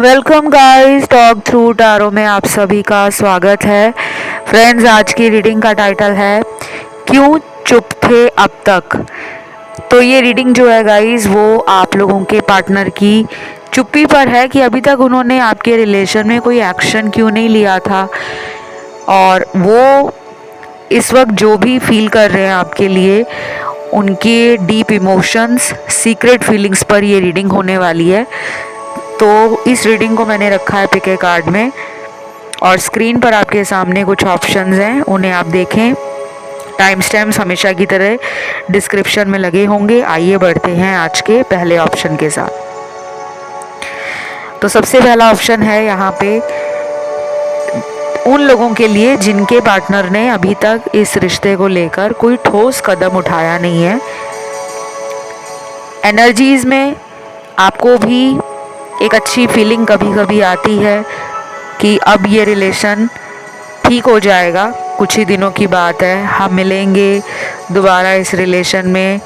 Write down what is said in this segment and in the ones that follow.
Welcome guys, talk through tarot में आप सभी का स्वागत है। फ्रेंड्स, आज की रीडिंग का टाइटल है क्यों चुप थे अब तक। तो ये रीडिंग जो है गाइस, वो आप लोगों के पार्टनर की चुप्पी पर है कि अभी तक उन्होंने आपके रिलेशन में कोई एक्शन क्यों नहीं लिया था, और वो इस वक्त जो भी फील कर रहे हैं आपके लिए, उनके डीप इमोशंस, सीक्रेट फीलिंग्स पर ये रीडिंग होने वाली है। तो इस रीडिंग को मैंने रखा है पिक ए कार्ड में, और स्क्रीन पर आपके सामने कुछ ऑप्शंस हैं, उन्हें आप देखें। टाइम स्टैम्प्स हमेशा की तरह डिस्क्रिप्शन में लगे होंगे। आइए बढ़ते हैं आज के पहले ऑप्शन के साथ। तो सबसे पहला ऑप्शन है यहाँ पे उन लोगों के लिए जिनके पार्टनर ने अभी तक इस रिश्ते को लेकर कोई ठोस कदम उठाया नहीं है। एनर्जीज में आपको भी एक अच्छी फीलिंग कभी कभी आती है कि अब ये रिलेशन ठीक हो जाएगा, कुछ ही दिनों की बात है, हम मिलेंगे दोबारा इस रिलेशन में,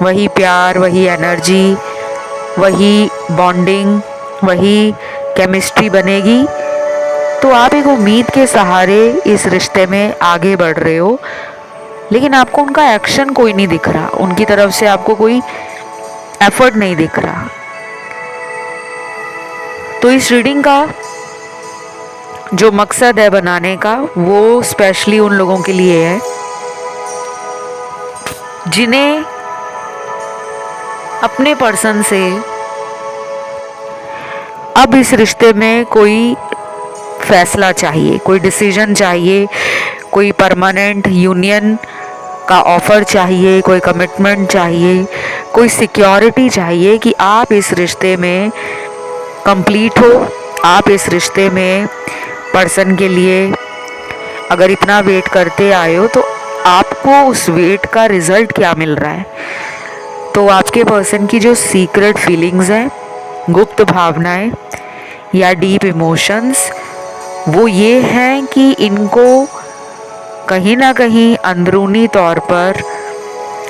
वही प्यार, वही एनर्जी, वही बॉन्डिंग, वही केमिस्ट्री बनेगी। तो आप एक उम्मीद के सहारे इस रिश्ते में आगे बढ़ रहे हो, लेकिन आपको उनका एक्शन कोई नहीं दिख रहा, उनकी तरफ से आपको कोई एफर्ट नहीं दिख रहा। तो इस रीडिंग का जो मकसद है बनाने का, वो स्पेशली उन लोगों के लिए है जिन्हें अपने पर्सन से अब इस रिश्ते में कोई फैसला चाहिए, कोई डिसीजन चाहिए, कोई परमानेंट यूनियन का ऑफर चाहिए, कोई कमिटमेंट चाहिए, कोई सिक्योरिटी चाहिए कि आप इस रिश्ते में कंप्लीट हो। आप इस रिश्ते में पर्सन के लिए अगर इतना वेट करते आए हो, तो आपको उस वेट का रिजल्ट क्या मिल रहा है। तो आपके पर्सन की जो सीक्रेट फीलिंग्स हैं, गुप्त भावनाएं या डीप इमोशंस, वो ये हैं कि इनको कहीं ना कहीं अंदरूनी तौर पर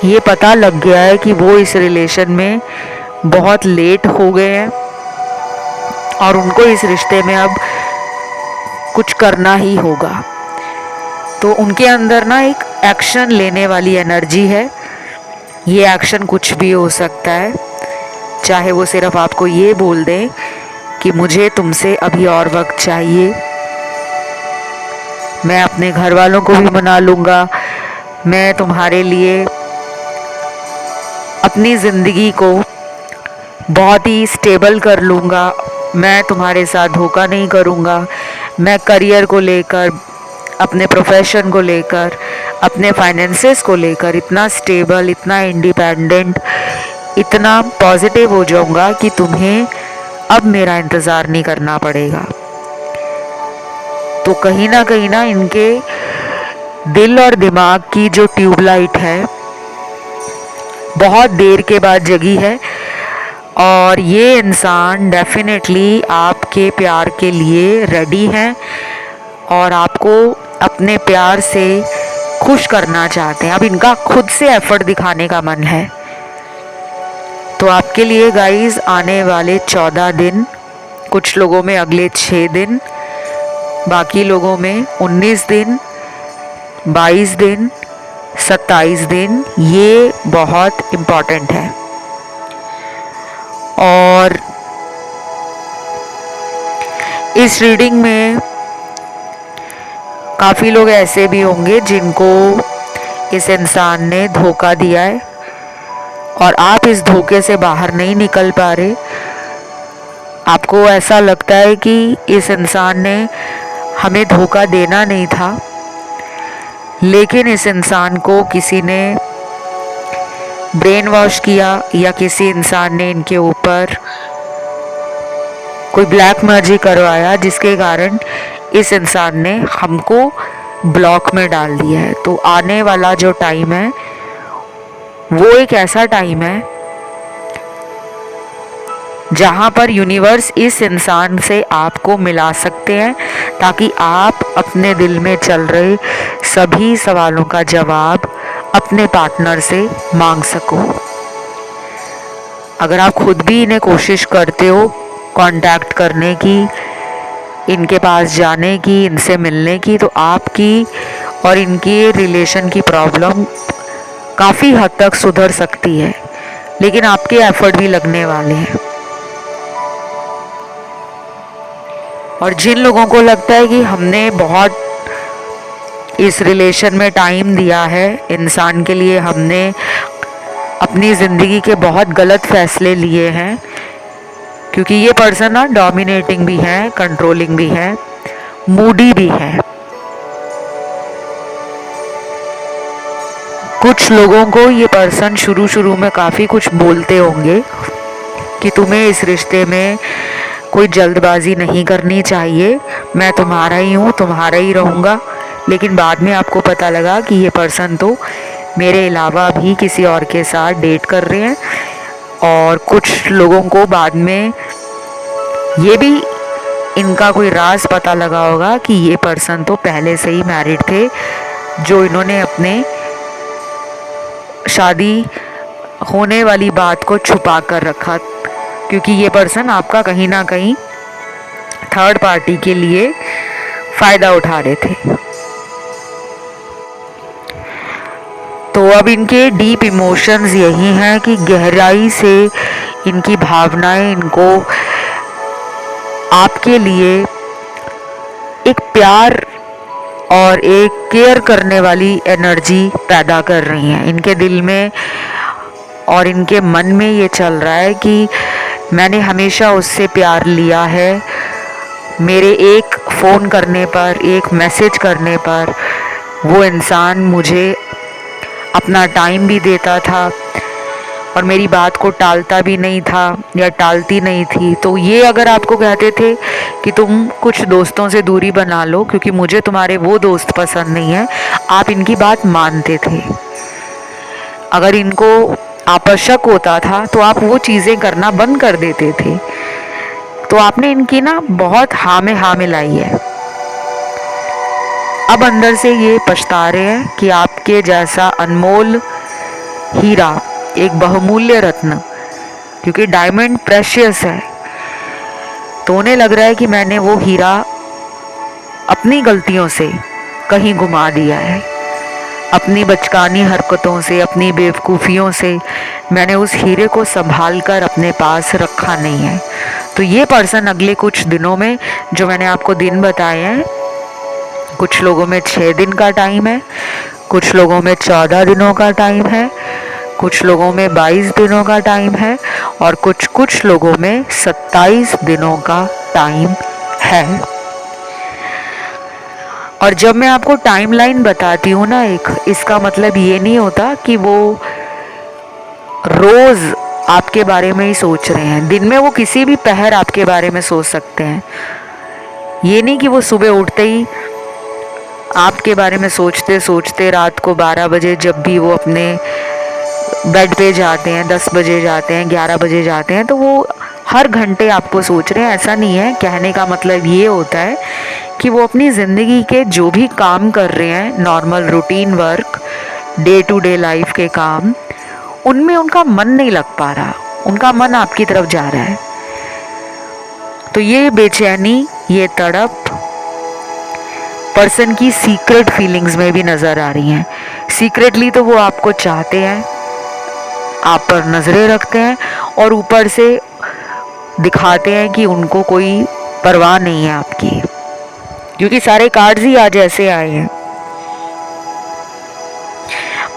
ये पता लग गया है कि वो इस रिलेशन में बहुत लेट हो गए हैं और उनको इस रिश्ते में अब कुछ करना ही होगा। तो उनके अंदर ना एक एक्शन लेने वाली एनर्जी है। ये एक्शन कुछ भी हो सकता है, चाहे वो सिर्फ आपको ये बोल दें कि मुझे तुमसे अभी और वक्त चाहिए, मैं अपने घर वालों को भी मना लूँगा, मैं तुम्हारे लिए अपनी ज़िंदगी को बहुत ही स्टेबल कर लूँगा, मैं तुम्हारे साथ धोखा नहीं करूँगा, मैं करियर को लेकर, अपने प्रोफेशन को लेकर, अपने फाइनेंसेस को लेकर इतना स्टेबल, इतना इंडिपेंडेंट, इतना पॉजिटिव हो जाऊँगा कि तुम्हें अब मेरा इंतज़ार नहीं करना पड़ेगा। तो कहीं ना इनके दिल और दिमाग की जो ट्यूबलाइट है, बहुत देर के बाद जगी है, और ये इंसान डेफिनेटली आपके प्यार के लिए रेडी हैं और आपको अपने प्यार से खुश करना चाहते हैं। अब इनका खुद से एफर्ट दिखाने का मन है। तो आपके लिए गाइस आने वाले 14 दिन, कुछ लोगों में अगले 6 दिन, बाकी लोगों में 19 दिन, 22 दिन, 27 दिन, ये बहुत इम्पॉर्टेंट है। और इस रीडिंग में काफ़ी लोग ऐसे भी होंगे जिनको इस इंसान ने धोखा दिया है और आप इस धोखे से बाहर नहीं निकल पा रहे। आपको ऐसा लगता है कि इस इंसान ने हमें धोखा देना नहीं था, लेकिन इस इंसान को किसी ने ब्रेन वॉश किया या किसी इंसान ने इनके ऊपर कोई ब्लैक मैजिक करवाया, जिसके कारण इस इंसान ने हमको ब्लॉक में डाल दिया है। तो आने वाला जो टाइम है, वो एक ऐसा टाइम है जहाँ पर यूनिवर्स इस इंसान से आपको मिला सकते हैं, ताकि आप अपने दिल में चल रहे सभी सवालों का जवाब अपने पार्टनर से मांग सको। अगर आप खुद भी इन्हें कोशिश करते हो कांटेक्ट करने की, इनके पास जाने की, इनसे मिलने की, तो आपकी और इनकी रिलेशन की प्रॉब्लम काफ़ी हद तक सुधर सकती है। लेकिन आपके एफर्ट भी लगने वाले हैं। और जिन लोगों को लगता है कि हमने बहुत इस रिलेशन में टाइम दिया है, इंसान के लिए हमने अपनी ज़िंदगी के बहुत गलत फैसले लिए हैं, क्योंकि ये पर्सन ना डोमिनेटिंग भी है, कंट्रोलिंग भी है, मूडी भी है। कुछ लोगों को ये पर्सन शुरू शुरू में काफ़ी कुछ बोलते होंगे कि तुम्हें इस रिश्ते में कोई जल्दबाजी नहीं करनी चाहिए, मैं तुम्हारा ही हूँ, तुम्हारा ही रहूँगा। लेकिन बाद में आपको पता लगा कि ये पर्सन तो मेरे अलावा भी किसी और के साथ डेट कर रहे हैं। और कुछ लोगों को बाद में ये भी इनका कोई राज पता लगा होगा कि ये पर्सन तो पहले से ही मैरिड थे, जो इन्होंने अपने शादी होने वाली बात को छुपा कर रखा, क्योंकि ये पर्सन आपका कहीं ना कहीं थर्ड पार्टी के लिए फ़ायदा उठा रहे थे। तो अब इनके डीप इमोशंस यही हैं कि गहराई से इनकी भावनाएं इनको आपके लिए एक प्यार और एक केयर करने वाली एनर्जी पैदा कर रही हैं इनके दिल में। और इनके मन में ये चल रहा है कि मैंने हमेशा उससे प्यार लिया है, मेरे एक फ़ोन करने पर, एक मैसेज करने पर वो इंसान मुझे अपना टाइम भी देता था और मेरी बात को टालता भी नहीं था या टालती नहीं थी। तो ये अगर आपको कहते थे कि तुम कुछ दोस्तों से दूरी बना लो क्योंकि मुझे तुम्हारे वो दोस्त पसंद नहीं है, आप इनकी बात मानते थे। अगर इनको आप पर शक होता था तो आप वो चीज़ें करना बंद कर देते थे। तो आपने इनकी ना बहुत हाँ में हाँ मिलाई है। अब अंदर से ये पछता रहे हैं कि आपके जैसा अनमोल हीरा, एक बहुमूल्य रत्न, क्योंकि डायमंड प्रेशियस है, तो उन्हें लग रहा है कि मैंने वो हीरा अपनी गलतियों से कहीं गुमा दिया है, अपनी बचकानी हरकतों से, अपनी बेवकूफ़ियों से मैंने उस हीरे को संभाल कर अपने पास रखा नहीं है। तो ये पर्सन अगले कुछ दिनों में, जो मैंने आपको दिन बताए हैं, कुछ लोगों में 6 दिन का टाइम है, कुछ लोगों में 14 दिनों का टाइम है, कुछ लोगों में 22 दिनों का टाइम है और कुछ लोगों में 27 दिनों का टाइम है। और जब मैं आपको टाइमलाइन बताती हूँ ना एक, इसका मतलब ये नहीं होता कि वो रोज़ आपके बारे में ही सोच रहे हैं। दिन में वो किसी भी पहर आपके बारे में सोच सकते हैं। ये नहीं कि वो सुबह उठते ही आपके बारे में सोचते सोचते रात को 12 बजे, जब भी वो अपने बेड पे जाते हैं, 10 बजे जाते हैं, 11 बजे जाते हैं, तो वो हर घंटे आपको सोच रहे हैं। ऐसा नहीं है। कहने का मतलब ये होता है कि वो अपनी ज़िंदगी के जो भी काम कर रहे हैं, normal routine work, day to day life के काम, उनमें उनका मन नहीं लग पा रहा, उनका मन आपकी तरफ जा रहा है। तो ये बेचैनी, ये तड़प पर्सन की सीक्रेट फीलिंग्स में भी नज़र आ रही हैं। सीक्रेटली तो वो आपको चाहते हैं, आप पर नज़रें रखते हैं और ऊपर से दिखाते हैं कि उनको कोई परवाह नहीं है आपकी, क्योंकि सारे कार्ड्स ही आज ऐसे आए हैं।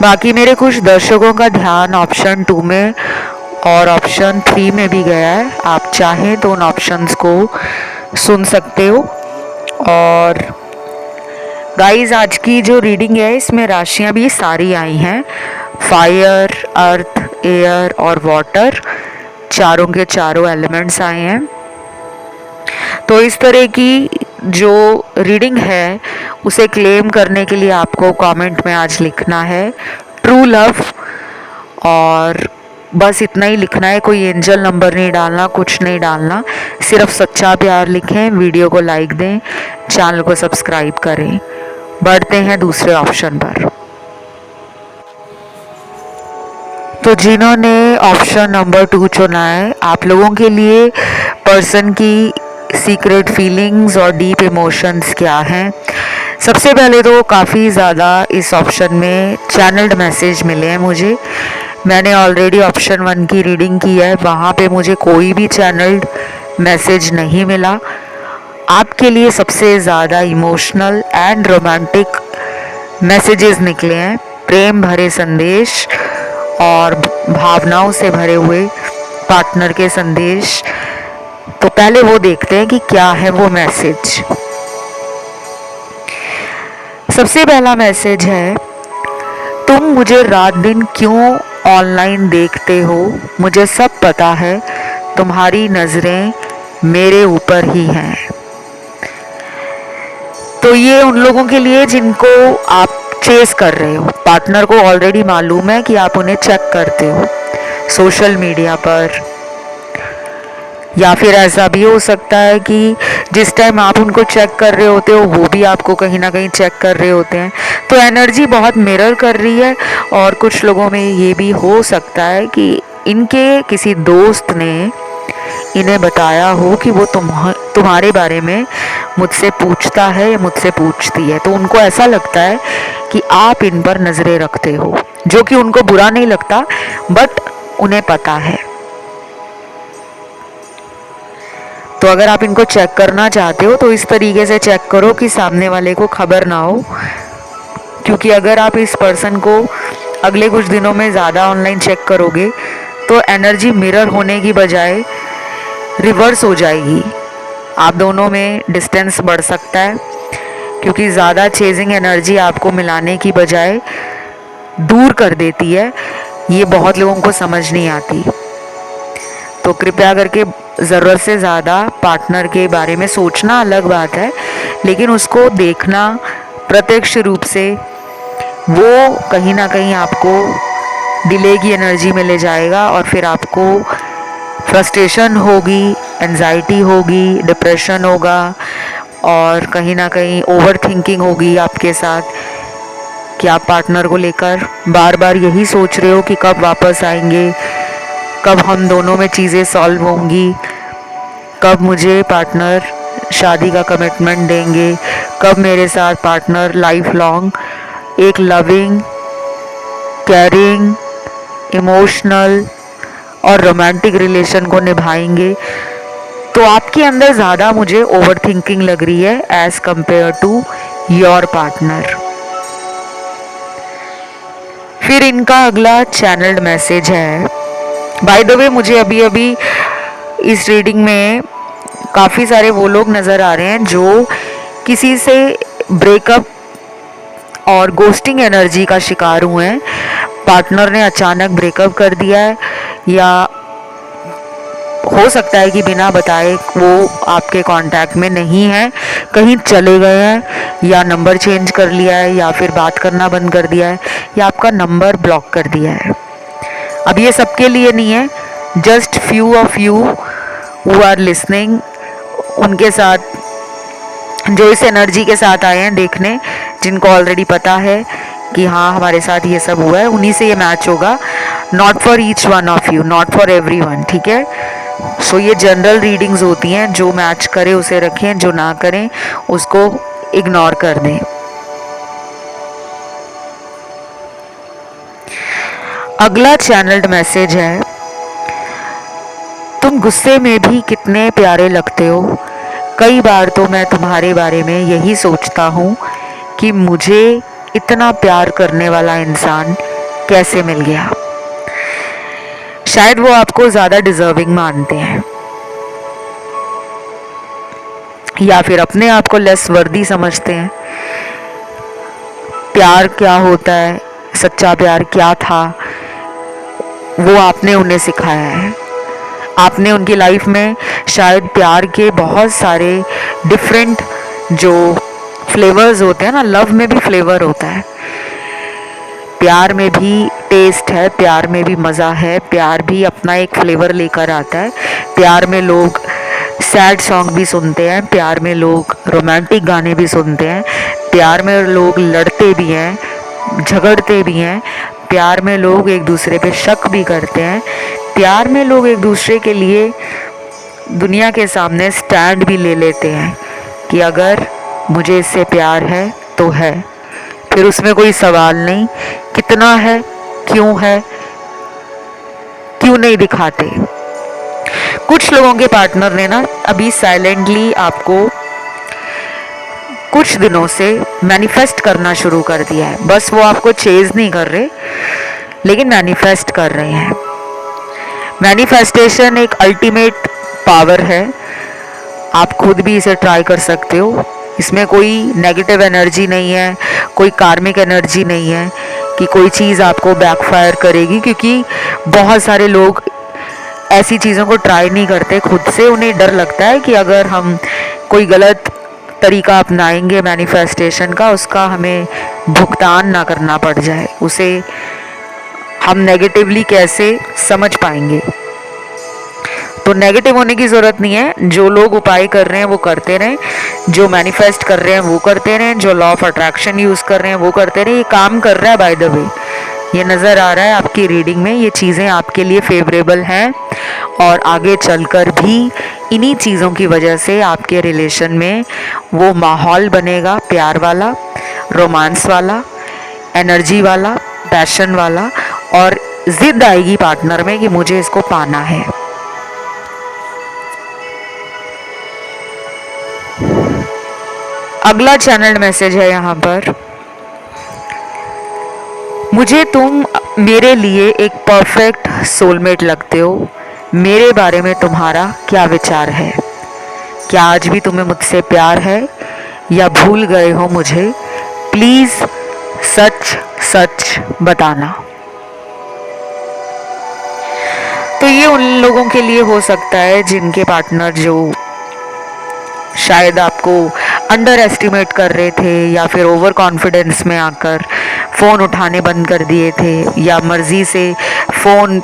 बाकी मेरे कुछ दर्शकों का ध्यान ऑप्शन 2 में और ऑप्शन 3 में भी गया है। आप चाहें तो उन ऑप्शंस को सुन सकते हो। और गाइस, आज की जो रीडिंग है इसमें राशियां भी सारी आई हैं। फायर, अर्थ, एयर और वाटर, चारों के चारों एलिमेंट्स आए हैं। तो इस तरह की जो रीडिंग है उसे क्लेम करने के लिए आपको कमेंट में आज लिखना है ट्रू लव, और बस इतना ही लिखना है। कोई एंजल नंबर नहीं डालना, कुछ नहीं डालना, सिर्फ सच्चा प्यार लिखें। वीडियो को लाइक दें, चैनल को सब्सक्राइब करें। बढ़ते हैं दूसरे ऑप्शन पर। तो जिन्होंने ऑप्शन नंबर 2 चुना है, आप लोगों के लिए पर्सन की सीक्रेट फीलिंग्स और डीप इमोशंस क्या हैं। सबसे पहले तो काफ़ी ज़्यादा इस ऑप्शन में चैनल्ड मैसेज मिले हैं मुझे। मैंने ऑलरेडी ऑप्शन 1 की रीडिंग की है, वहाँ पे मुझे कोई भी चैनल्ड मैसेज नहीं मिला। आपके लिए सबसे ज़्यादा इमोशनल एंड रोमांटिक मैसेजेस निकले हैं, प्रेम भरे संदेश और भावनाओं से भरे हुए पार्टनर के संदेश। तो पहले वो देखते हैं कि क्या है वो मैसेज। सबसे पहला मैसेज है, तुम मुझे रात दिन क्यों ऑनलाइन देखते हो, मुझे सब पता है, तुम्हारी नज़रें मेरे ऊपर ही हैं। तो ये उन लोगों के लिए जिनको आप चेस कर रहे हो, पार्टनर को ऑलरेडी मालूम है कि आप उन्हें चेक करते हो सोशल मीडिया पर, या फिर ऐसा भी हो सकता है कि जिस टाइम आप उनको चेक कर रहे होते हो वो भी आपको कहीं ना कहीं चेक कर रहे होते हैं। तो एनर्जी बहुत मिरर कर रही है। और कुछ लोगों में ये भी हो सकता है कि इनके किसी दोस्त ने इन्हें बताया हो कि वो तुम्हारे बारे में मुझसे पूछता है या मुझसे पूछती है। तो उनको ऐसा लगता है कि आप इन पर नज़रें रखते हो, जो कि उनको बुरा नहीं लगता, बट उन्हें पता है। तो अगर आप इनको चेक करना चाहते हो तो इस तरीके से चेक करो कि सामने वाले को खबर ना हो। क्योंकि अगर आप इस पर्सन को अगले कुछ दिनों में ज़्यादा ऑनलाइन चेक करोगे तो एनर्जी मिरर होने की बजाय रिवर्स हो जाएगी। आप दोनों में डिस्टेंस बढ़ सकता है, क्योंकि ज़्यादा चेजिंग एनर्जी आपको मिलाने की बजाय दूर कर देती है। ये बहुत लोगों को समझ नहीं आती। तो कृपया करके ज़रूरत से ज़्यादा पार्टनर के बारे में सोचना अलग बात है, लेकिन उसको देखना प्रत्यक्ष रूप से, वो कहीं ना कहीं आपको डिले की एनर्जी में ले जाएगा और फिर आपको फ्रस्ट्रेशन होगी, एंजाइटी होगी, डिप्रेशन होगा और कहीं ना कहीं ओवर थिंकिंग होगी आपके साथ कि आप पार्टनर को लेकर बार बार यही सोच रहे हो कि कब वापस आएंगे, कब हम दोनों में चीज़ें सॉल्व होंगी, कब मुझे पार्टनर शादी का कमिटमेंट देंगे, कब मेरे साथ पार्टनर लाइफ लॉन्ग एक लविंग, केयरिंग, इमोशनल और रोमांटिक रिलेशन को निभाएंगे। तो आपके अंदर ज़्यादा मुझे ओवर थिंकिंग लग रही है as compare to your partner. फिर इनका अगला चैनल्ड मैसेज है। बाय द वे मुझे अभी अभी इस रीडिंग में काफ़ी सारे वो लोग नज़र आ रहे हैं जो किसी से ब्रेकअप और गोस्टिंग एनर्जी का शिकार हुए हैं। पार्टनर ने अचानक ब्रेकअप कर दिया है, या हो सकता है कि बिना बताए वो आपके कांटेक्ट में नहीं है, कहीं चले गए हैं, या नंबर चेंज कर लिया है, या फिर बात करना बंद कर दिया है, या आपका नंबर ब्लॉक कर दिया है। अब ये सबके लिए नहीं है, just few of you who are listening, उनके साथ जो इस एनर्जी के साथ आए हैं देखने, जिनको ऑलरेडी पता है कि हाँ हमारे साथ ये सब हुआ है, उन्हीं से ये मैच होगा। Not for each one of you, not for every one, ठीक है। सो ये जनरल रीडिंग्स होती हैं, जो मैच करे उसे रखें, जो ना करें उसको इग्नोर कर दें। अगला चैनल्ड मैसेज है, तुम गुस्से में भी कितने प्यारे लगते हो, कई बार तो मैं तुम्हारे बारे में यही सोचता हूँ कि मुझे इतना प्यार करने वाला इंसान कैसे मिल गया। शायद वो आपको ज़्यादा डिजर्विंग मानते हैं, या फिर अपने आप को लेस वर्दी समझते हैं। प्यार क्या होता है, सच्चा प्यार क्या था, वो आपने उन्हें सिखाया है। आपने उनकी लाइफ में शायद प्यार के बहुत सारे डिफरेंट जो फ्लेवर्स होते हैं ना, लव में भी फ्लेवर होता है, प्यार में भी टेस्ट है, प्यार में भी मज़ा है, प्यार भी अपना एक फ्लेवर लेकर आता है। प्यार में लोग सैड सॉन्ग भी सुनते हैं, प्यार में लोग रोमांटिक गाने भी सुनते हैं, प्यार में लोग लड़ते भी हैं, झगड़ते भी हैं, प्यार में लोग एक दूसरे पे शक भी करते हैं, प्यार में लोग एक दूसरे के लिए दुनिया के सामने स्टैंड भी ले लेते हैं कि अगर मुझे इससे प्यार है तो है, फिर उसमें कोई सवाल नहीं कितना है, क्यों नहीं दिखाते। कुछ लोगों के पार्टनर ने ना अभी साइलेंटली आपको कुछ दिनों से मैनिफेस्ट करना शुरू कर दिया है। बस वो आपको चेज नहीं कर रहे, लेकिन मैनिफेस्ट कर रहे हैं। मैनिफेस्टेशन एक अल्टीमेट पावर है, आप खुद भी इसे ट्राई कर सकते हो। इसमें कोई नेगेटिव एनर्जी नहीं है, कोई कार्मिक एनर्जी नहीं है कि कोई चीज़ आपको बैकफायर करेगी, क्योंकि बहुत सारे लोग ऐसी चीज़ों को ट्राई नहीं करते खुद से। उन्हें डर लगता है कि अगर हम कोई गलत तरीका अपनाएंगे मैनिफेस्टेशन का, उसका हमें भुगतान ना करना पड़ जाए, उसे हम नेगेटिवली कैसे समझ पाएंगे। तो नेगेटिव होने की ज़रूरत नहीं है। जो लोग उपाय कर रहे हैं वो करते रहें, जो मैनिफेस्ट कर रहे हैं वो करते रहें, जो लॉ ऑफ अट्रैक्शन यूज़ कर रहे हैं वो करते रहें। ये काम कर रहा है, बाय द वे ये नज़र आ रहा है आपकी रीडिंग में। ये चीज़ें आपके लिए फेवरेबल हैं और आगे चलकर भी इन्हीं चीज़ों की वजह से आपके रिलेशन में वो माहौल बनेगा, प्यार वाला, रोमांस वाला, एनर्जी वाला, पैशन वाला, और ज़िद आएगी पार्टनर में कि मुझे इसको पाना है। अगला चैनल मैसेज है यहाँ पर, मुझे तुम मेरे लिए एक परफेक्ट सोलमेट लगते हो। मेरे बारे में तुम्हारा क्या विचार है? क्या आज भी तुम्हें मुझसे प्यार है या भूल गए हो मुझे? प्लीज़ सच सच बताना। तो ये उन लोगों के लिए हो सकता है जिनके पार्टनर जो शायद आपको अंडर एस्टिमेट कर रहे थे, या फिर ओवर कॉन्फिडेंस में आकर फ़ोन उठाने बंद कर दिए थे, या मर्ज़ी से फ़ोन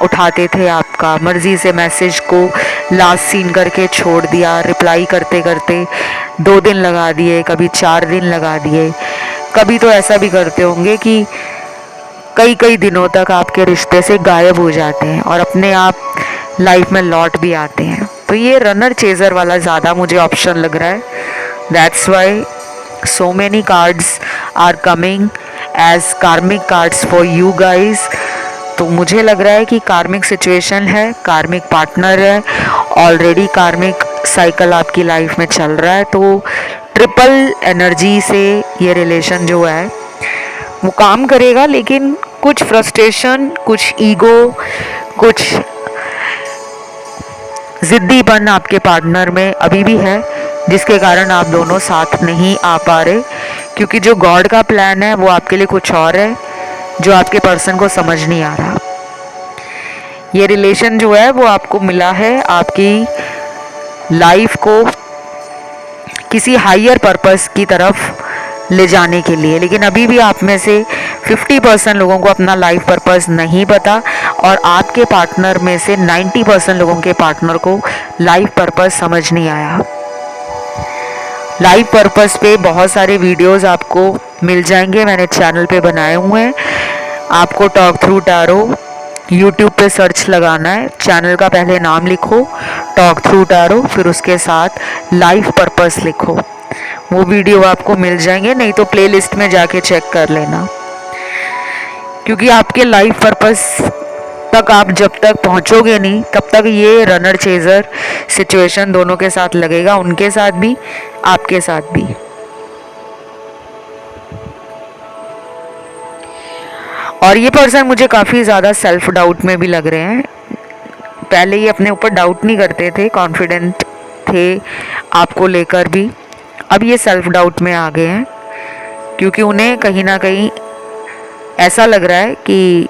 उठाते थे आपका, मर्ज़ी से मैसेज को लास्ट सीन करके छोड़ दिया, रिप्लाई करते करते 2 दिन लगा दिए, कभी 4 दिन लगा दिए। कभी तो ऐसा भी करते होंगे कि कई कई दिनों तक आपके रिश्ते से गायब हो जाते हैं और अपने आप लाइफ में लौट भी आते हैं। तो ये रनर चेजर वाला ज़्यादा मुझे ऑप्शन लग रहा है। That's why so many cards are coming as karmic cards for you guys। तो मुझे लग रहा है कि कार्मिक सिचुएशन है, कार्मिक पार्टनर है, ऑलरेडी कार्मिक साइकिल आपकी लाइफ में चल रहा है। तो ट्रिपल एनर्जी से ये रिलेशन जो है वो काम करेगा, लेकिन कुछ फ्रस्ट्रेशन, कुछ ईगो, कुछ ज़िद्दीपन आपके पार्टनर में अभी भी है, जिसके कारण आप दोनों साथ नहीं आ पा रहे। क्योंकि जो गॉड का प्लान है वो आपके लिए कुछ और है, जो आपके पर्सन को समझ नहीं आ रहा। ये रिलेशन जो है वो आपको मिला है आपकी लाइफ को किसी हायर पर्पस की तरफ ले जाने के लिए, लेकिन अभी भी आप में से 50% लोगों को अपना लाइफ पर्पस नहीं पता, और आपके पार्टनर में से 90% लोगों के पार्टनर को लाइफ पर्पस समझ नहीं आया। लाइफ पर्पस पे बहुत सारे वीडियोस आपको मिल जाएंगे, मैंने चैनल पे बनाए हुए हैं। आपको टॉक थ्रू टैरो यूट्यूब पे सर्च लगाना है, चैनल का पहले नाम लिखो टॉक थ्रू टैरो, फिर उसके साथ लाइफ पर्पस लिखो, वो वीडियो आपको मिल जाएंगे। नहीं तो प्लेलिस्ट में जाके चेक कर लेना, क्योंकि आपके लाइफ पर्पस तक आप जब तक पहुंचोगे नहीं तब तक ये रनर चेजर सिचुएशन दोनों के साथ लगेगा, उनके साथ भी आपके साथ भी। और ये पर्सन मुझे काफ़ी ज़्यादा सेल्फ डाउट में भी लग रहे हैं। पहले ये अपने ऊपर डाउट नहीं करते थे, कॉन्फिडेंट थे आपको लेकर भी, अब ये सेल्फ डाउट में आ गए हैं, क्योंकि उन्हें कहीं ना कहीं ऐसा लग रहा है कि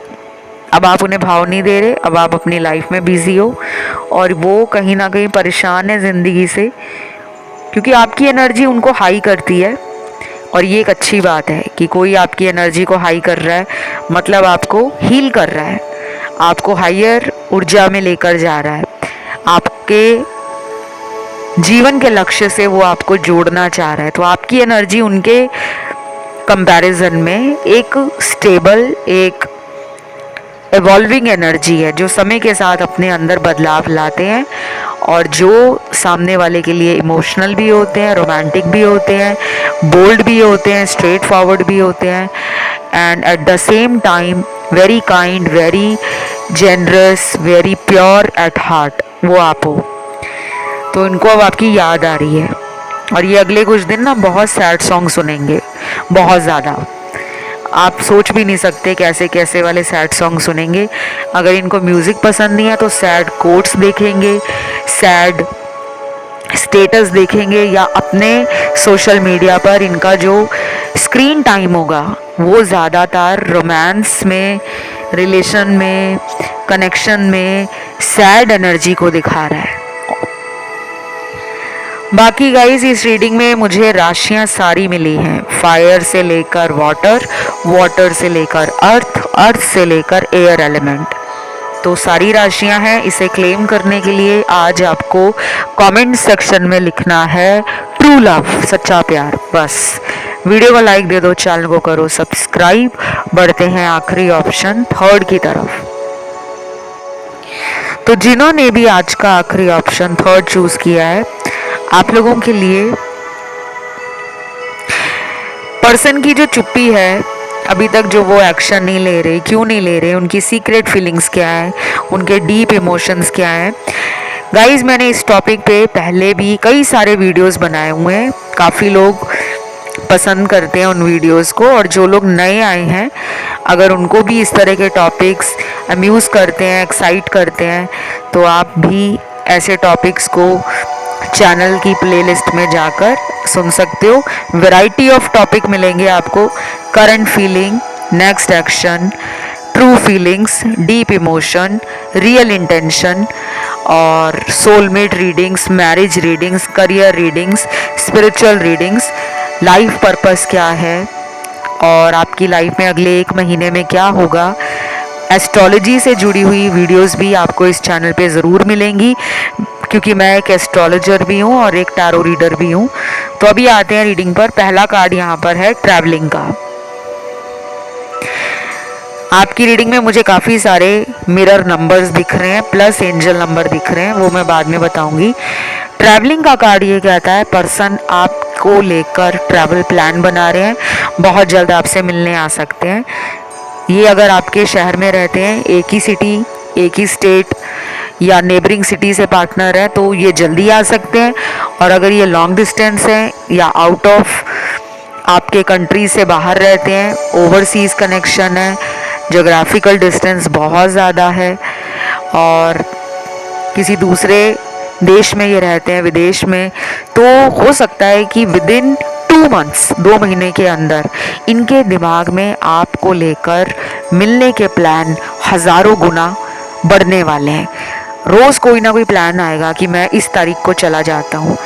अब आप उन्हें भाव नहीं दे रहे, अब आप अपनी लाइफ में बिजी हो, और वो कहीं ना कहीं परेशान है ज़िंदगी से, क्योंकि आपकी एनर्जी उनको हाई करती है। और ये एक अच्छी बात है कि कोई आपकी एनर्जी को हाई कर रहा है, मतलब आपको हील कर रहा है, आपको हायर ऊर्जा में लेकर जा रहा है, आपके जीवन के लक्ष्य से वो आपको जोड़ना चाह रहा है। तो आपकी एनर्जी उनके कंपैरिजन में एक स्टेबल, एक एवॉल्विंग एनर्जी है, जो समय के साथ अपने अंदर बदलाव लाते हैं और जो सामने वाले के लिए इमोशनल भी होते हैं, रोमांटिक भी होते हैं, बोल्ड भी होते हैं, स्ट्रेट फॉरवर्ड भी होते हैं, and at the same time very kind, very generous, very pure at heart, वो आप हो। तो इनको अब आपकी याद आ रही है और ये अगले कुछ दिन ना बहुत सैड सॉन्ग सुनेंगे, बहुत ज़्यादा। आप सोच भी नहीं सकते कैसे कैसे वाले सैड सॉन्ग सुनेंगे। अगर इनको म्यूज़िक पसंद नहीं है तो सैड कोट्स देखेंगे, सैड स्टेटस देखेंगे, या अपने सोशल मीडिया पर इनका जो स्क्रीन टाइम होगा वो ज़्यादातर रोमांस में, रिलेशन में, कनेक्शन में सैड एनर्जी को दिखा रहा है। बाकी गाइस इस रीडिंग में मुझे राशियां सारी मिली हैं, फायर से लेकर वाटर, वाटर से लेकर अर्थ, अर्थ से लेकर एयर एलिमेंट। तो सारी राशियां हैं। इसे क्लेम करने के लिए आज आपको कमेंट सेक्शन में लिखना है ट्रू लव, सच्चा प्यार, बस। वीडियो को लाइक दे दो, चैनल को करो सब्सक्राइब। बढ़ते हैं आखिरी ऑप्शन थर्ड की तरफ। तो जिन्होंने भी आज का आखिरी ऑप्शन थर्ड चूज किया है, आप लोगों के लिए पर्सन की जो चुप्पी है, अभी तक जो वो एक्शन नहीं ले रहे, क्यों नहीं ले रहे, उनकी सीक्रेट फीलिंग्स क्या है, उनके डीप इमोशंस क्या हैं। गाइस मैंने इस टॉपिक पे पहले भी कई सारे वीडियोस बनाए हुए हैं, काफ़ी लोग पसंद करते हैं उन वीडियोस को, और जो लोग नए आए हैं अगर उनको भी इस तरह के टॉपिक्स अम्यूज़ करते हैं, एक्साइट करते हैं, तो आप भी ऐसे टॉपिक्स को चैनल की प्लेलिस्ट में जाकर सुन सकते हो। वैरायटी ऑफ टॉपिक मिलेंगे आपको, current feeling, next action, true feelings, deep emotion, real intention, और soulmate readings, marriage readings, career readings, spiritual readings, life purpose क्या है और आपकी लाइफ में अगले 1 महीने में क्या होगा, एस्ट्रोलॉजी से जुड़ी हुई वीडियोस भी आपको इस चैनल पे ज़रूर मिलेंगी, क्योंकि मैं एक एस्ट्रोलॉजर भी हूँ और एक टैरो रीडर भी हूँ। तो अभी आते हैं रीडिंग पर। पहला कार्ड यहाँ पर है ट्रैवलिंग का। आपकी रीडिंग में मुझे काफ़ी सारे मिरर नंबर्स दिख रहे हैं, प्लस एंजल नंबर दिख रहे हैं, वो मैं बाद में बताऊंगी। ट्रैवलिंग का कार्ड ये कहता है पर्सन आपको लेकर ट्रैवल प्लान बना रहे हैं, बहुत जल्द आपसे मिलने आ सकते हैं। ये अगर आपके शहर में रहते हैं, एक ही सिटी, एक ही स्टेट या नेबरिंग सिटी से पार्टनर है, तो ये जल्दी आ सकते हैं। और अगर ये लॉन्ग डिस्टेंस है या आउट ऑफ आपके कंट्री से बाहर रहते हैं, ओवरसीज़ कनेक्शन है, जोग्राफिकल डिस्टेंस बहुत ज़्यादा है और किसी दूसरे देश में ये रहते हैं, विदेश में, तो हो सकता है कि विदिन 2 मंथ्स, 2 महीने के अंदर इनके दिमाग में आपको लेकर मिलने के प्लान हज़ारों गुना बढ़ने वाले हैं। रोज़ कोई ना कोई प्लान आएगा कि मैं इस तारीख को चला जाता हूँ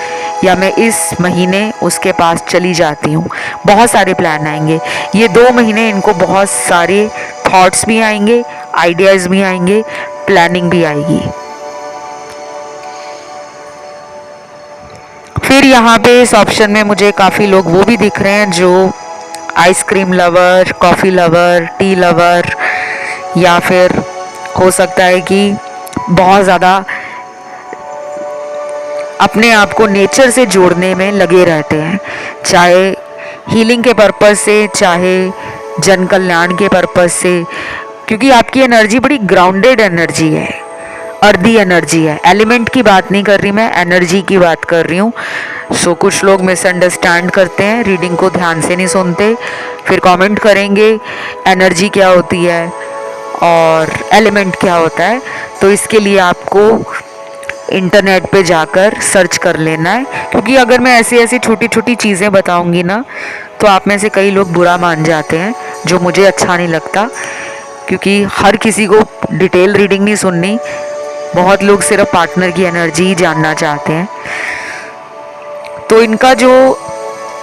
या मैं इस महीने उसके पास चली जाती हूँ। बहुत सारे प्लान आएंगे। ये 2 महीने इनको बहुत सारे थॉट्स भी आएंगे, आइडियाज़ भी आएंगे, प्लानिंग भी आएगी। फिर यहाँ पे इस ऑप्शन में मुझे काफ़ी लोग वो भी दिख रहे हैं जो ice cream lover, coffee lover, tea lover, या फिर हो सकता है कि बहुत ज़्यादा अपने आप को नेचर से जोड़ने में लगे रहते हैं, चाहे हीलिंग के पर्पज़ से, चाहे जन कल्याण के पर्पज़ से, क्योंकि आपकी एनर्जी बड़ी ग्राउंडेड एनर्जी है, अर्दी एनर्जी है। एलिमेंट की बात नहीं कर रही मैं, एनर्जी की बात कर रही हूँ। सो कुछ लोग मिसअंडरस्टैंड करते हैं, रीडिंग को ध्यान से नहीं सुनते, फिर कमेंट करेंगे एनर्जी क्या होती है और एलिमेंट क्या होता है। तो इसके लिए आपको इंटरनेट पे जाकर सर्च कर लेना है, क्योंकि अगर मैं ऐसी ऐसी छोटी छोटी चीज़ें बताऊंगी ना तो आप में से कई लोग बुरा मान जाते हैं, जो मुझे अच्छा नहीं लगता, क्योंकि हर किसी को डिटेल रीडिंग नहीं सुननी। बहुत लोग सिर्फ पार्टनर की एनर्जी ही जानना चाहते हैं। तो इनका जो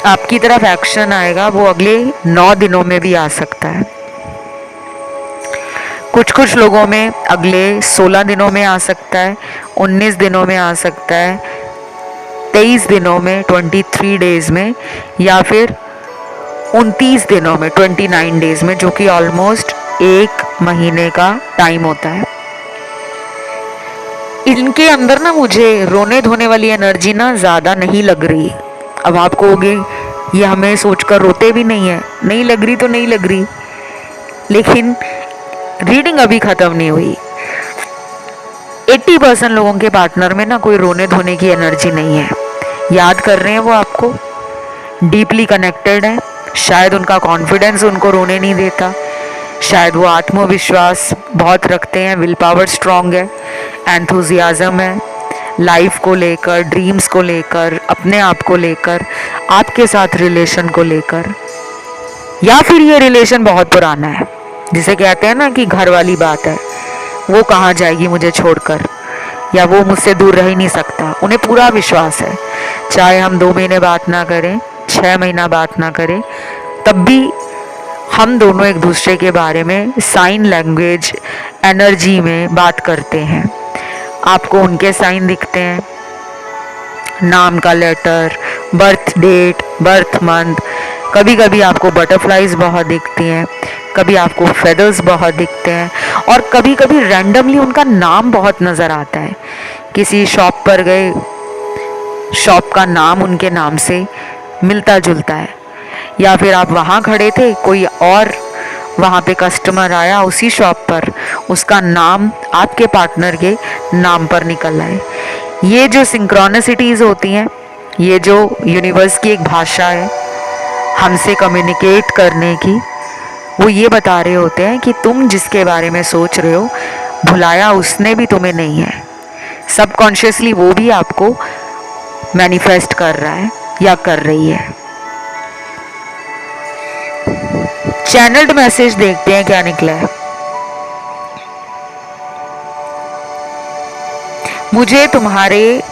आपकी तरफ एक्शन आएगा वो अगले 9 दिनों में भी आ सकता है। कुछ लोगों में अगले 16 दिनों में आ सकता है, 19 दिनों में आ सकता है, 23 दिनों में, 23 डेज में, या फिर 29 दिनों में, 29 डेज में, जो कि ऑलमोस्ट 1 महीने का टाइम होता है। इनके अंदर ना मुझे रोने धोने वाली एनर्जी ना ज़्यादा नहीं लग रही। अब आप कहोगे ये हमें सोचकर रोते भी नहीं है, नहीं लग रही तो नहीं लग रही, लेकिन रीडिंग अभी ख़त्म नहीं हुई। 80% लोगों के पार्टनर में ना कोई रोने धोने की एनर्जी नहीं है। याद कर रहे हैं वो आपको, डीपली कनेक्टेड है। शायद उनका कॉन्फिडेंस उनको रोने नहीं देता, शायद वो आत्मविश्वास बहुत रखते हैं, विल पावर स्ट्रांग है, एंथुजियाज्म है लाइफ को लेकर, ड्रीम्स को लेकर, अपने आप को लेकर, आपके साथ रिलेशन को लेकर। या फिर ये रिलेशन बहुत पुराना है, जिसे कहते हैं ना कि घर वाली बात है, वो कहाँ जाएगी मुझे छोड़कर, या वो मुझसे दूर रह ही नहीं सकता। उन्हें पूरा विश्वास है, चाहे हम 2 महीने बात ना करें, 6 महीना बात ना करें, तब भी हम दोनों एक दूसरे के बारे में साइन लैंग्वेज एनर्जी में बात करते हैं। आपको उनके साइन दिखते हैं, नाम का letter, birth date, birth month. कभी कभी आपको बटरफ्लाइज बहुत दिखती हैं, कभी आपको फेदर्स बहुत दिखते हैं, और कभी कभी रैंडमली उनका नाम बहुत नज़र आता है। किसी शॉप पर गए, शॉप का नाम उनके नाम से मिलता जुलता है, या फिर आप वहाँ खड़े थे, कोई और वहाँ पे कस्टमर आया उसी शॉप पर, उसका नाम आपके पार्टनर के नाम पर निकल आए। ये जो सिंक्रोनिसिटीज़ होती हैं, ये जो यूनिवर्स की एक भाषा है हमसे कम्युनिकेट करने की, वो ये बता रहे होते हैं कि तुम जिसके बारे में सोच रहे हो, भुलाया उसने भी तुम्हें नहीं है। सबकॉन्शियसली वो भी आपको मैनिफेस्ट कर रहा है या कर रही है। चैनल्ड मैसेज देखते हैं क्या निकला है। मुझे तुम्हारे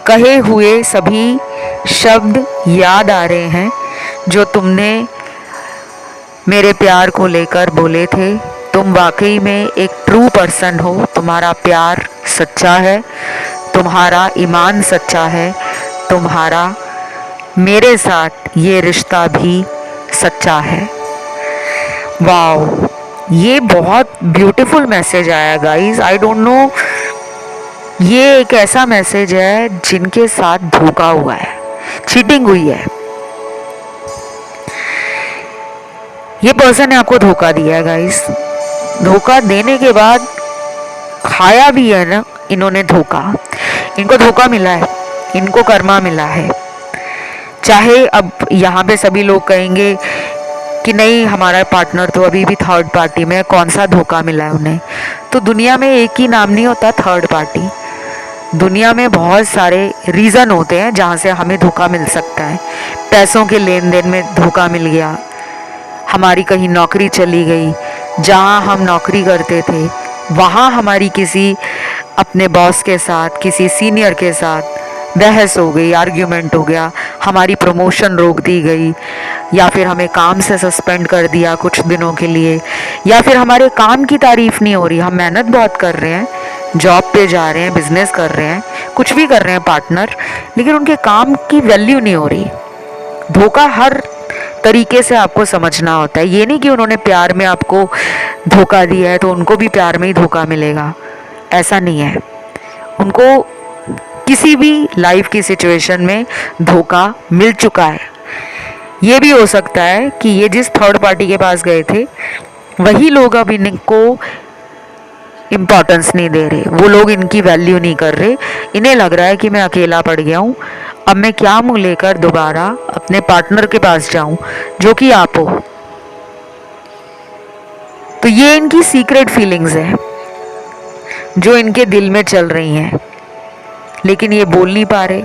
कहे हुए सभी शब्द याद आ रहे हैं जो तुमने मेरे प्यार को लेकर बोले थे। तुम वाकई में एक ट्रू पर्सन हो, तुम्हारा प्यार सच्चा है, तुम्हारा ईमान सच्चा है, तुम्हारा मेरे साथ ये रिश्ता भी सच्चा है। वाओ, ये बहुत ब्यूटीफुल मैसेज आया गाइस। आई डोंट नो, ये एक ऐसा मैसेज है जिनके साथ धोखा हुआ है, चीटिंग हुई है। ये पर्सन ने आपको धोखा दिया है गाइस। धोखा देने के बाद खाया भी है ना इन्होंने धोखा। इनको धोखा मिला है, इनको कर्मा मिला है। चाहे अब यहाँ पे सभी लोग कहेंगे कि नहीं हमारा पार्टनर तो अभी भी थर्ड पार्टी में, कौन सा धोखा मिला है उन्हें। तो दुनिया में एक ही नाम नहीं होता थर्ड पार्टी। दुनिया में बहुत सारे रीज़न होते हैं जहाँ से हमें धोखा मिल सकता है। पैसों के लेन देन में धोखा मिल गया, हमारी कहीं नौकरी चली गई, जहाँ हम नौकरी करते थे वहाँ हमारी किसी अपने बॉस के साथ, किसी सीनियर के साथ बहस हो गई, आर्ग्यूमेंट हो गया, हमारी प्रमोशन रोक दी गई, या फिर हमें काम से सस्पेंड कर दिया कुछ दिनों के लिए, या फिर हमारे काम की तारीफ नहीं हो रही। हम मेहनत बहुत कर रहे हैं, जॉब पे जा रहे हैं, बिजनेस कर रहे हैं, कुछ भी कर रहे हैं पार्टनर, लेकिन उनके काम की वैल्यू नहीं हो रही। धोखा हर तरीके से आपको समझना होता है। ये नहीं कि उन्होंने प्यार में आपको धोखा दिया है तो उनको भी प्यार में ही धोखा मिलेगा, ऐसा नहीं है। उनको किसी भी लाइफ की सिचुएशन में धोखा मिल चुका है। ये भी हो सकता है कि ये जिस थर्ड पार्टी के पास गए थे वही लोग अब इनको इम्पोर्टेंस नहीं दे रहे, वो लोग इनकी वैल्यू नहीं कर रहे। इन्हें लग रहा है कि मैं अकेला पड़ गया हूँ, अब मैं क्या मुंह लेकर दोबारा अपने पार्टनर के पास जाऊं जो कि आप हो। तो ये इनकी सीक्रेट फीलिंग्स है जो इनके दिल में चल रही हैं, लेकिन ये बोल नहीं पा रहे।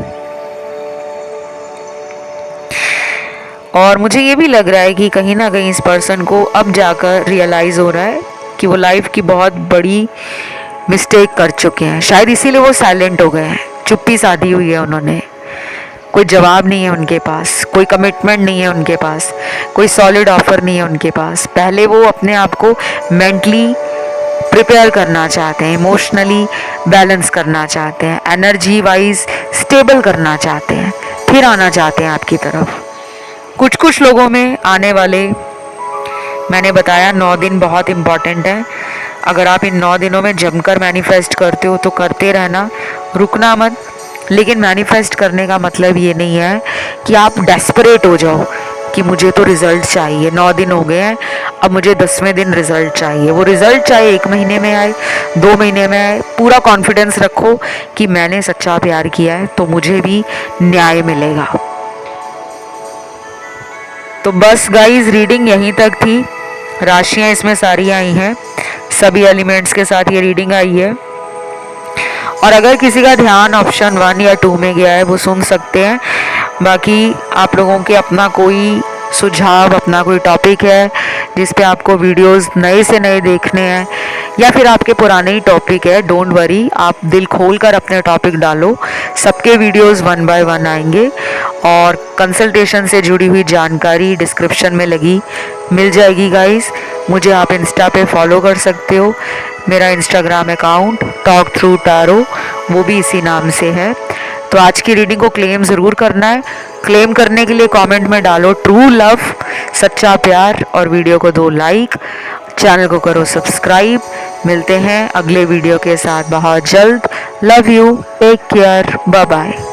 और मुझे ये भी लग रहा है कि कहीं ना कहीं इस पर्सन को अब जाकर रियलाइज़ हो रहा है कि वो लाइफ की बहुत बड़ी मिस्टेक कर चुके हैं। शायद इसीलिए वो साइलेंट हो गए हैं, चुप्पी साधी हुई है उन्होंने। कोई जवाब नहीं है उनके पास, कोई कमिटमेंट नहीं है उनके पास, कोई सॉलिड ऑफर नहीं है उनके पास। पहले वो अपने आप को मेंटली प्रिपेयर करना चाहते हैं, इमोशनली बैलेंस करना चाहते हैं, एनर्जी वाइज स्टेबल करना चाहते हैं, फिर आना चाहते हैं आपकी तरफ। कुछ कुछ लोगों में आने वाले मैंने बताया 9 दिन बहुत इम्पॉर्टेंट है। अगर आप इन 9 दिनों में जमकर मैनिफेस्ट करते हो तो करते रहना, रुकना मत। लेकिन मैनिफेस्ट करने का मतलब ये नहीं है कि आप डेस्परेट हो जाओ कि मुझे तो रिजल्ट चाहिए। 9 दिन हो गए हैं, अब मुझे 10वें दिन रिजल्ट चाहिए। वो रिजल्ट चाहे 1 महीने में आए, 2 महीने में आए, पूरा कॉन्फिडेंस रखो कि मैंने सच्चा प्यार किया है तो मुझे भी न्याय मिलेगा। तो बस गाइस, रीडिंग यहीं तक थी। राशियां इसमें सारी आई हैं, सभी एलिमेंट्स के साथ ये रीडिंग आई है। और अगर किसी का ध्यान ऑप्शन 1 या 2 में गया है वो सुन सकते हैं। बाकी आप लोगों के अपना कोई सुझाव, अपना कोई टॉपिक है जिस पे आपको वीडियोस नए से नए देखने हैं, या फिर आपके पुराने ही टॉपिक है, डोंट वरी, आप दिल खोल कर अपने टॉपिक डालो। सबके वीडियोस 1 बाय 1 आएंगे और कंसल्टेशन से जुड़ी हुई जानकारी डिस्क्रिप्शन में लगी मिल जाएगी गाइस। मुझे आप इंस्टा पे फॉलो कर सकते हो, मेरा Instagram account talk through tarot, वो भी इसी नाम से है। तो आज की रीडिंग को क्लेम ज़रूर करना है। क्लेम करने के लिए कमेंट में डालो ट्रू लव, सच्चा प्यार, और वीडियो को दो लाइक, चैनल को करो सब्सक्राइब। मिलते हैं अगले वीडियो के साथ बहुत जल्द। Love you, take care, bye bye.